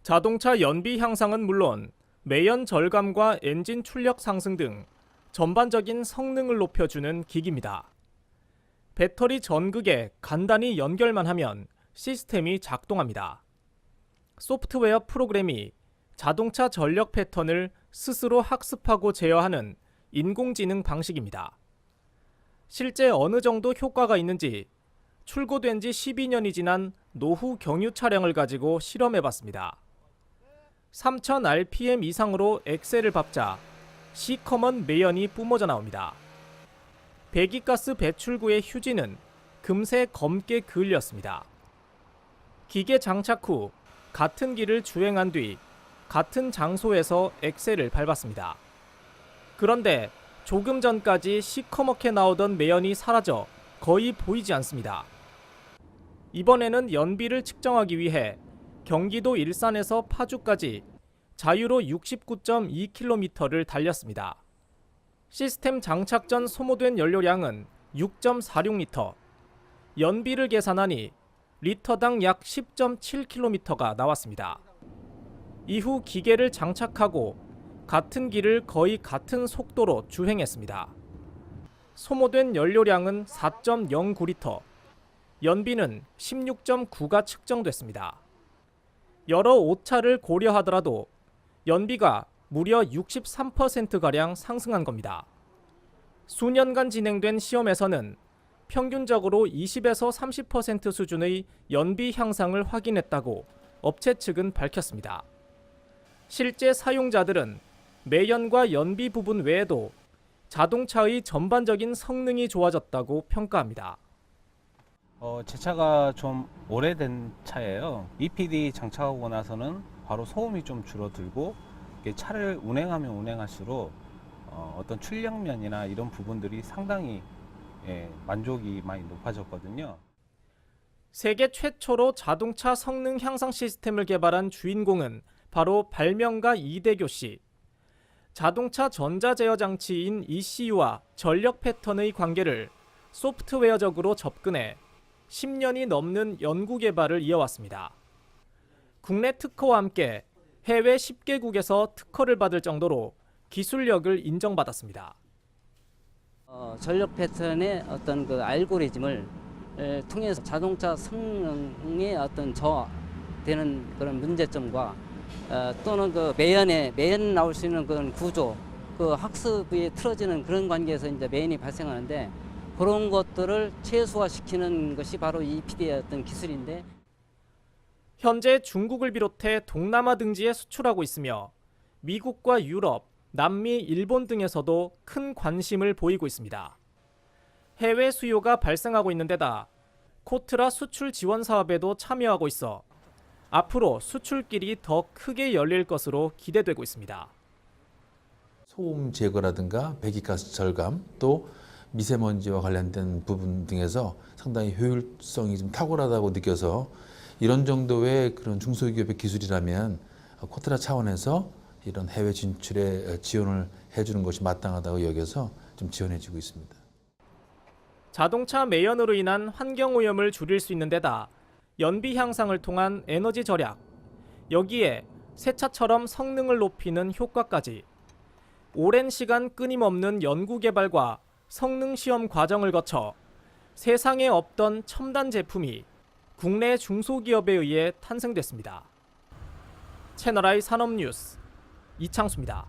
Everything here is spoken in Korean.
자동차 연비 향상은 물론 매연 절감과 엔진 출력 상승 등 전반적인 성능을 높여주는 기기입니다. 배터리 전극에 간단히 연결만 하면 시스템이 작동합니다. 소프트웨어 프로그램이 자동차 전력 패턴을 스스로 학습하고 제어하는 인공지능 방식입니다. 실제 어느 정도 효과가 있는지 출고된 지 12년이 지난 노후 경유 차량을 가지고 실험해봤습니다. 3000rpm 이상으로 엑셀을 밟자 시커먼 매연이 뿜어져 나옵니다. 배기가스 배출구의 휴지는 금세 검게 그을렸습니다. 기계 장착 후 같은 길을 주행한 뒤 같은 장소에서 엑셀을 밟았습니다. 그런데 조금 전까지 시커멓게 나오던 매연이 사라져 거의 보이지 않습니다. 이번에는 연비를 측정하기 위해 경기도 일산에서 파주까지 자유로 69.2km를 달렸습니다. 시스템 장착 전 소모된 연료량은 6.46리터, 연비를 계산하니 리터당 약 10.7km가 나왔습니다. 이후 기계를 장착하고 같은 길을 거의 같은 속도로 주행했습니다. 소모된 연료량은 4.09리터, 연비는 16.9가 측정됐습니다. 여러 오차를 고려하더라도 연비가 무려 63%가량 상승한 겁니다. 수년간 진행된 시험에서는 평균적으로 20에서 30% 수준의 연비 향상을 확인했다고 업체 측은 밝혔습니다. 실제 사용자들은 매연과 연비 부분 외에도 자동차의 전반적인 성능이 좋아졌다고 평가합니다. 제 차가 좀 오래된 차예요. EPD 장착하고 나서는 바로 소음이 좀 줄어들고 차를 운행하면 운행할수록 어떤 출력면이나 이런 부분들이 상당히 만족이 많이 높아졌거든요. 세계 최초로 자동차 성능 향상 시스템을 개발한 주인공은 바로 발명가 이대교 씨. 자동차 전자제어 장치인 ECU와 전력 패턴의 관계를 소프트웨어적으로 접근해 10년이 넘는 연구 개발을 이어왔습니다. 국내 특허와 함께 해외 10개국에서 특허를 받을 정도로 기술력을 인정받았습니다. 전력 패턴의 어떤 그 알고리즘을 통해서 자동차 성능에 어떤 저하되는 그런 문제점과 또는 그 매연 나올 수 있는 그런 구조, 그 학습이 틀어지는 그런 관계에서 이제 매연이 발생하는데 그런 것들을 최소화시키는 것이 바로 EPD의 어떤 기술인데 현재 중국을 비롯해 동남아 등지에 수출하고 있으며 미국과 유럽, 남미, 일본 등에서도 큰 관심을 보이고 있습니다. 해외 수요가 발생하고 있는 데다 코트라 수출 지원 사업에도 참여하고 있어 앞으로 수출길이 더 크게 열릴 것으로 기대되고 있습니다. 소음 제거라든가 배기가스 절감 또 미세먼지와 관련된 부분 등에서 상당히 효율성이 좀 탁월하다고 느껴서 이런 정도의 그런 중소기업의 기술이라면 코트라 차원에서 이런 해외 진출에 지원을 해주는 것이 마땅하다고 여겨서 좀 지원해주고 있습니다. 자동차 매연으로 인한 환경오염을 줄일 수 있는 데다 연비 향상을 통한 에너지 절약, 여기에 새 차처럼 성능을 높이는 효과까지 오랜 시간 끊임없는 연구 개발과 성능 시험 과정을 거쳐 세상에 없던 첨단 제품이 국내 중소기업에 의해 탄생됐습니다. 채널I 산업뉴스 이창수입니다.